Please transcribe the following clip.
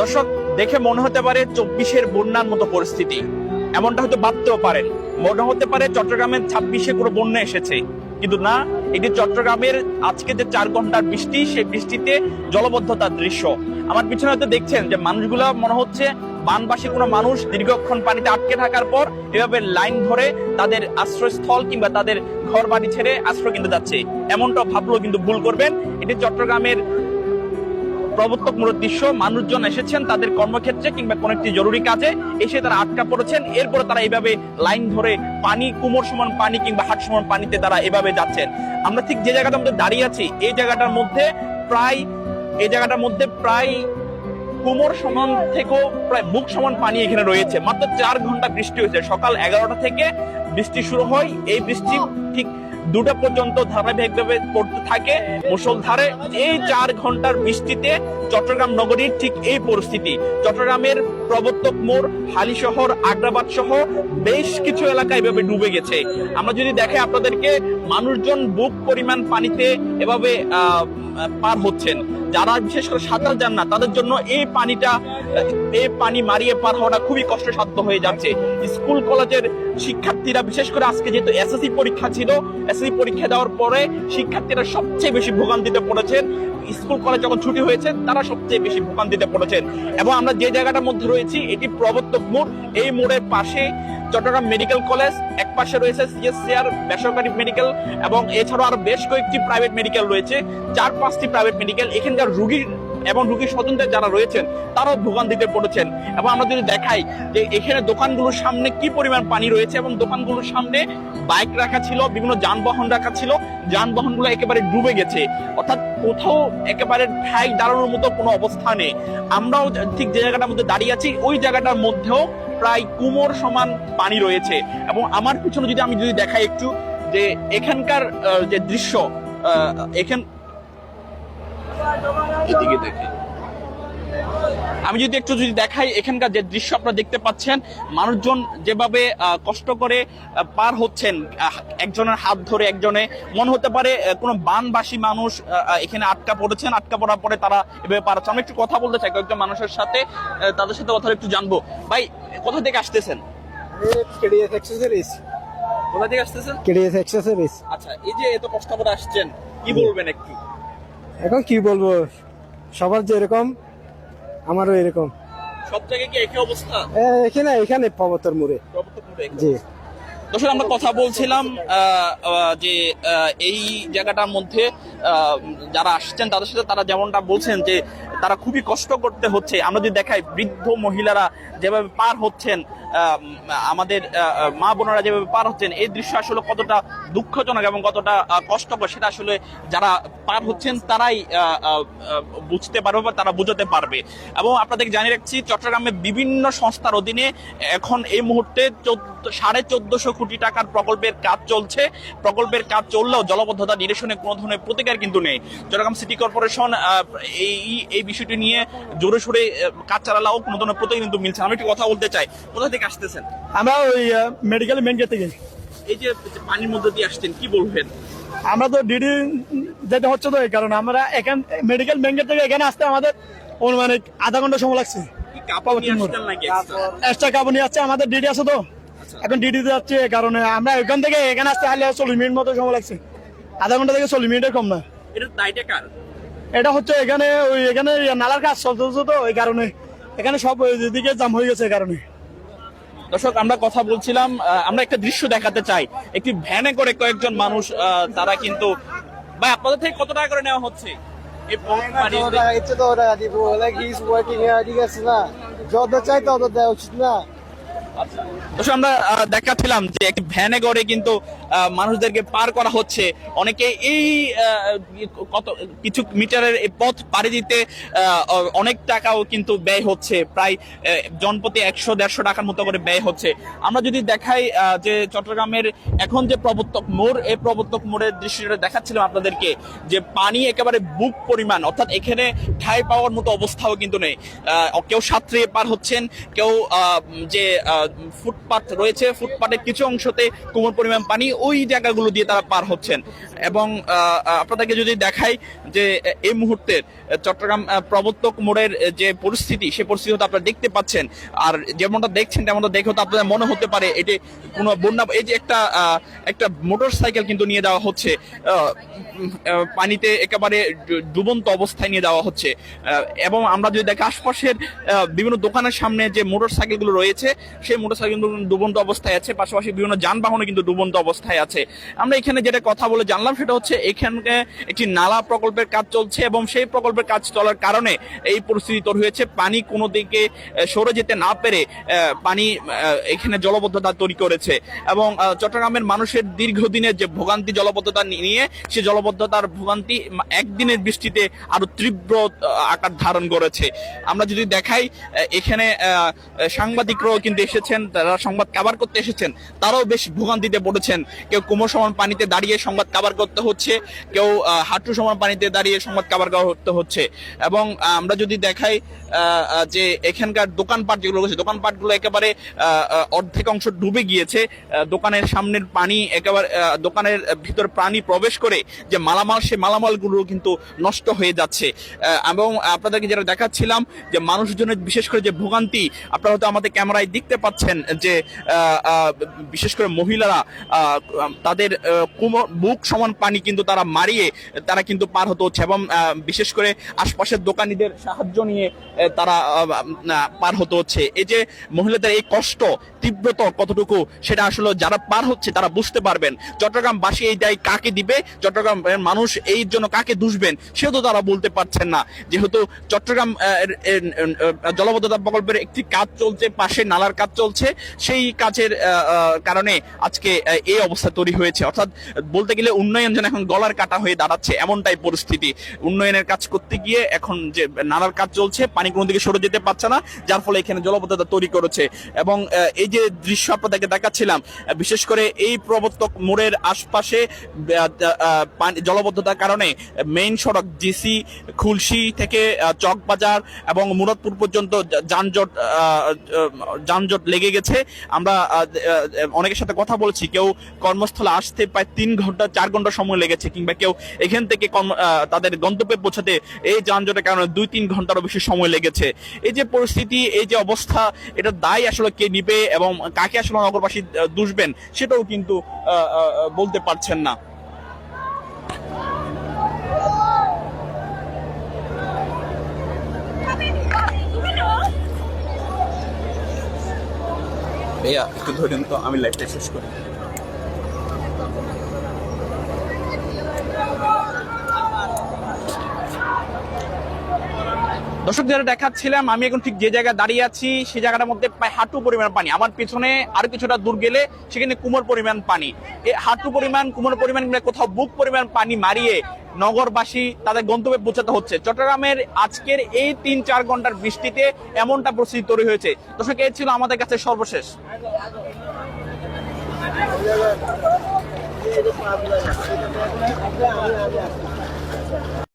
দর্শক, দেখে মনে হতে পারে 24-এর বন্যার মতো পরিস্থিতি, এমনটা হয়তো ভাবতেও পারেন। মনে হতে পারে চট্টগ্রামের 26-এ কোনো বন্যা এসেছে, কিন্তু না, এটি চট্টগ্রামের আজকে যে 4 ঘন্টার বৃষ্টি, সেই বৃষ্টিতে জলবদ্ধতার দৃশ্য। আমার পিছনে হয়তো দেখছেন যে মানুষগুলো মনে হচ্ছে বানবাসী কোনো মানুষ দীর্ঘক্ষণ পানিতে আটকে থাকার পর এভাবে লাইন ধরে তাদের আশ্রয়স্থল কিংবা তাদের ঘর বাড়ি ছেড়ে আশ্রয় কিনতে যাচ্ছে, এমনটা ভাবলেও কিন্তু ভুল করবেন। এটি চট্টগ্রামের প্রবর্তক মোড়ের দৃশ্য। মানুষজন এসেছেন তাদের কর্মক্ষেত্রে কিংবা কোন একটি জরুরি কাজে, এসে তারা আটকা পড়েছেন। এরপরে তারা এইভাবে লাইন ধরে পানি, কোমর সমান পানি কিংবা হাঁটু সমান পানিতে তারা এভাবে যাচ্ছেন। আমরা ঠিক যে জায়গাটার মধ্যে দাঁড়িয়ে আছি, এই জায়গাটার মধ্যে প্রায় কোমর সমান থেকেও প্রায় বুক সমান পানি এখানে রয়েছে। মাত্র 4 ঘন্টা বৃষ্টি হয়েছে। সকাল 11টা থেকে বৃষ্টি শুরু হয়। এই বৃষ্টি ঠিক 2টা পর্যন্ত ধারাবাহিকভাবে পড়তে থাকে মুষলধারে। এই 4 ঘন্টার বৃষ্টিতে চট্টগ্রাম নগরীর ঠিক এই পরিস্থিতি। চট্টগ্রামের প্রবর্তক মোড়, হালিশহর, আগ্রাবাদ সহ বেশ কিছু এলাকা এভাবে ডুবে গেছে। আমরা যদি দেখাই আপনাদেরকে, মানুষজন বুক পরিমাণ পানিতে এভাবে পার হচ্ছেন। যারা বিশেষ করে সাঁতার জান না, তাদের জন্য এই পানি মারিয়ে পার হওয়াটা খুবই কষ্টসাধ্য হয়ে যাচ্ছে। স্কুল কলেজের শিক্ষার্থীরা, বিশেষ করে আজকে যেহেতু এসএসসি পরীক্ষা ছিল, এসএসসি পরীক্ষা দেওয়ার পরে শিক্ষার্থীরা সবচেয়ে বেশি ভোগান্তিতে পড়েছেন। স্কুল কলেজ যখন ছুটি হয়েছে, তারা সবচেয়ে বেশি ভোগান্তিতে পড়েছেন। এবং আমরা যে জায়গাটার মধ্যে রয়েছি, এটি প্রবর্তক মোড়। এই মোড়ের পাশে চট্টগ্রাম মেডিকেল কলেজ, এক পাশে রয়েছে সিএসসিআর বেসরকারি মেডিকেল, এবং এছাড়াও আরো বেশ কয়েকটি প্রাইভেট মেডিকেল রয়েছে, 4-5টি প্রাইভেট মেডিকেল। এখানকার রোগী এবং রোগীর স্বজনদের যারা রয়েছেন, তারাও ভোগান্তিতে পড়েছেন। এবং আমরা যদি দেখাই যে এখানে দোকানগুলোর সামনে কি পরিমাণ পানি রয়েছে, এবং দোকানগুলোর সামনে বাইক রাখা ছিল, বিভিন্ন যানবাহন রাখা ছিল, যানবাহনগুলো একেবারে ডুবে গেছে। অর্থাৎ কোথাও একেবারে ঠাই দাঁড়ানোর মতো কোনো অবস্থা নেই। আমরাও ঠিক যে জায়গাটার মধ্যে দাঁড়িয়ে আছি, ওই জায়গাটার মধ্যেও প্রায় কোমর সমান পানি রয়েছে। এবং আমার পিছনে আমি যদি দেখাই একটু, যে এখানকার যে দৃশ্য, এদিকে দেখি, আমি যদি একটু দেখাই, এখানকার যে দৃশ্য আপনারা দেখতে পাচ্ছেন, মানুষজন যেভাবে কষ্ট করে পার হচ্ছেন, একজনের হাত ধরে, একজনে মনে হতে পারে কোনো বানবাসী মানুষ এখানে আটকা পড়েছেন। আটকা পড়ার পরে তারা এভাবে পার হচ্ছে। আমি একটু কথা বলতে চাই কয়েকজন মানুষের সাথে, তাদের সাথে কথা একটু জানবো। ভাই, কোথা থেকে আসতেছেন? কোথা থেকে আসতেছেন? আচ্ছা, এই যে এত কষ্ট করে আসছেন, কি বলবেন একটু? এখন কি বলবো, সবার যে এরকম, আমারও এরকম। সব জায়গায় কি একই অবস্থা? এখানে প্রবর্তক মোড়ে। জি দর্শক, আমরা কথা বলছিলাম যে এই জায়গাটার মধ্যে যারা আসছেন তাদের সাথে, তারা যেমনটা বলছেন যে তারা খুবই কষ্ট করতে হচ্ছে। আমরা যদি দেখাই, বৃদ্ধ মহিলারা যেভাবে পার হচ্ছেন, আমাদের মা বোনেরা যেভাবে পার হচ্ছেন, এই দৃশ্য আসলে কতটা দুঃখজনক এবং কতটা কষ্টকর, সেটা আসলে যারা পার হচ্ছেন তারাই বুঝতে পারবে বা তারা বুঝতে পারবে। এবং আপনাদেরকে জানিয়ে রাখছি, চট্টগ্রামে বিভিন্ন সংস্থার অধীনে এখন এই মুহূর্তে 1450 কোটি টাকার প্রকল্পের কাজ চলছে। প্রকল্পের কাজ চললেও জলবদ্ধতা নিরসনে কোনো ধরনের প্রতিকার কিন্তু নেই। চট্টগ্রাম সিটি কর্পোরেশন এই বিষয়টি নিয়ে জোরে সোরে কাজ চালালেও কোনো ধরনের প্রতিকার কিন্তু মিলছে। আমি একটু কথা বলতে চাই, কোথা থেকে আসতেছেন? আমরা ওই মেডিকেল মেন গেট থেকে। এই যে পানির মধ্যে দিয়ে আসছেন, কি বলবেন? আমরা তো ডিডি যেতে হচ্ছে, তো এই কারণে আমরা এখান মেডিকেল মেন গেট থেকে এখানে আসতে আমাদের অনুমানিক আধা ঘন্টা সময় লাগছে। এক্সট্রা কাপড় নিয়ে আসছে, আমাদের ডিডি আছে তো, এখন ডিডিতে যাচ্ছে। এই কারণে আমরা এখান থেকে এখানে আসতে হলে 40 মিনিট মতো সময় লাগছে। আধা ঘন্টা থেকে 40 মিনিটের কম না। এটা হচ্ছে এখানে নালার কাজ চলতেছে, তো এই কারণে এখানে সব দিকে জাম হয়ে গেছে। এই কারণে দর্শক, আমরা কথা বলছিলাম, আমরা একটা দৃশ্য দেখাতে চাই। একটি ভ্যানে করে কয়েকজন মানুষ, তারা কিন্তু, ভাই আপনাদের থেকে কত টাকা করে নেওয়া হচ্ছে? যত চাই তত দেওয়া উচিত না। আমরা দেখাচ্ছিলাম যে একটি ভ্যানে করে কিন্তু মানুষদেরকে পার করা হচ্ছে। অনেকে এই কত কিছু মিটারের পথ পাড়ি দিতে অনেক টাকাও কিন্তু ব্যয় হচ্ছে, প্রায় জনপ্রতি 100-150 টাকার মতো করে ব্যয় হচ্ছে। আমরা যদি দেখাই যে চট্টগ্রামের এখন যে প্রবর্তক মোড়, এই প্রবর্তক মোড়ের দৃশ্যটা দেখাচ্ছিলাম আপনাদেরকে, যে পানি একেবারে বুক পরিমাণ, অর্থাৎ এখানে ঠাঁই পাওয়ার মতো অবস্থাও কিন্তু নেই। কেউ সাঁতরে পার হচ্ছেন, কেউ যে ফুটপাত রয়েছে, ফুটপাতের কিছু অংশতে কোমর পরিমাণ পানি, ওই জায়গাগুলো দিয়ে তারা পার হচ্ছেন। এবং আপনাদেরকে যদি দেখাই যে এই মুহূর্তের চট্টগ্রাম প্রবর্তক মোড়ের যে পরিস্থিতি, সে পরিস্থিতি হয়তো আপনারা দেখতে পাচ্ছেন। আর যেমনটা দেখছেন তেমনটা দেখে হয়তো আপনাদের মনে হতে পারে এটি কোনো বন্যা, এই যে একটা মোটর সাইকেল কিন্তু নিয়ে যাওয়া হচ্ছে, পানিতে একেবারে ডুবন্ত অবস্থায় নিয়ে যাওয়া হচ্ছে। এবং আমরা যদি দেখি আশপাশের বিভিন্ন দোকানের সামনে যে মোটর সাইকেলগুলো রয়েছে, সেই মোটর সাইকেলগুলো ডুবন্ত অবস্থায় আছে, পাশাপাশি বিভিন্ন যানবাহনও কিন্তু ডুবন্ত অবস্থায় আছে। আমরা এখানে যেটা কথা বলে জানলাম সেটা হচ্ছে এখানে একটি নালা প্রকল্পের কাজ চলছে এবং সেই প্রকল্পের কাজ চলার কারণে এই পরিস্থিতি তৈরি হয়েছে। পানি কোনো দিকে সরে যেতে না পেরে পানি এখানে জলবদ্ধতা তৈরি করেছে এবং চট্টগ্রামের মানুষের দীর্ঘদিনের যে ভোগান্তি জলবদ্ধতা নিয়ে, সে জলবদ্ধতার ভোগান্তি একদিনের বৃষ্টিতে আরো তীব্র আকার ধারণ করেছে। আমরা যদি দেখাই এখানে সাংবাদিকরাও কিন্তু এসেছেন, তারা সংবাদ কভার করতে এসেছেন, তারাও বেশ ভোগান্তিতে পড়েছেন। কেউ কোমর সমান পানিতে দাঁড়িয়ে সংবাদ কভার করতে হচ্ছে, কেউ হাঁটু সমান পানিতে দাঁড়িয়ে সংবাদ কভার করতে হচ্ছে। এবং আমরা যদি দেখাই যে এখানকার দোকানপাট যেগুলো রয়েছে, দোকানপাটগুলো একেবারে অর্ধেক অংশ ডুবে গিয়েছে। দোকানের সামনের পানি একেবারে দোকানের ভিতর পানি প্রবেশ করে যে মালামাল, সে মালামালগুলো কিন্তু নষ্ট হয়ে যাচ্ছে। এবং আপনাদেরকে যেটা দেখাচ্ছিলাম যে মানুষজনের বিশেষ করে যে ভোগান্তি, আপনারা হয়তো আমাদের ক্যামেরায় দেখতে পাচ্ছেন যে বিশেষ করে মহিলারা তাদের বুক সমান পানি কিন্তু তারা মারিয়ে তারা কিন্তু পার হতে হচ্ছে এবং বিশেষ করে আশপাশের দোকানিদের সাহায্য নিয়ে তারা পার হতে হচ্ছে। এই যে মহিলাদের এই কষ্ট তীব্রতা কতটুকু, সেটা আসলে যারা পার হচ্ছে তারা বুঝতে পারবেন। চট্টগ্রামবাসী এই দায় কাকে দিবে, চট্টগ্রাম মানুষ এই জন্য কাকে দুষবেন, সেও তো তারা বলতে পারছেন না। যেহেতু চট্টগ্রাম জলবদ্ধতা প্রকল্পের একটি কাজ চলছে, পাশে নালার কাজ চলছে, সেই কাজের কারণে আজকে এই অবস্থা তৈরি হয়েছে। অর্থাৎ বলতে গেলে উন্নয়ন যেন এখন গলার কাটা হয়ে দাঁড়াচ্ছে, এমনটাই পরিস্থিতি। উন্নয়নের কাজ করতে গিয়ে এখন যে নালার কাজ চলছে, পানি কোনো দিকে সরে যেতে পারছে না, যার ফলে এখানে জলবদ্ধতা তৈরি করেছে। এবং এই যে দৃশ্য আপনাদেরকে দেখাচ্ছিলাম, বিশেষ করে এই প্রবর্তক মোড়ের আশপাশে জলবদ্ধতার কারণে মেইন সড়ক জিসি খুলশি থেকে চকবাজার এবং মুরাদপুর পর্যন্ত যানজট লেগে গেছে। আমরা অনেকের সাথে কথা বলছি, কেউ কর্মস্থলে আসতে প্রায় 3-4 ঘন্টা সময় লেগেছে, কিংবা কেউ এখান থেকে তাদের গন্তব্যে পৌঁছাতে এই যানজটের কারণে 2-3 ঘন্টারও বেশি সময় লেগেছে। এই যে পরিস্থিতি, এই যে অবস্থা, এটা দায় আসলে কে নিবে এবং কাকে আসলে নগরবাসী দুষবেন, সেটাও কিন্তু বলতে পারছেন না। ভাইয়া একটু ধরেন তো, আমি লাইভটা শেষ করি। দর্শক, যারা দেখাচ্ছিলাম, আমি এখন ঠিক যে জায়গায় দাঁড়িয়ে আছি সেই জায়গাটার মধ্যে প্রায় হাঁটু পরিমাণ পানি। আমার পেছনে আরো কিছুটা দূর গেলে সেখানে কোমর পরিমাণ পানি। এই হাঁটু পরিমাণ, কোমর পরিমাণ, কোথাও বুক পরিমাণ পানি মারিয়ে নগরবাসী তাদের গন্তব্যে পৌঁছাতে হচ্ছে। চট্টগ্রামের আজকের এই 3-4 ঘন্টার বৃষ্টিতে এমনটা পরিস্থিতি তৈরি হয়েছে। দর্শক, এই ছিল আমাদের কাছে সর্বশেষ।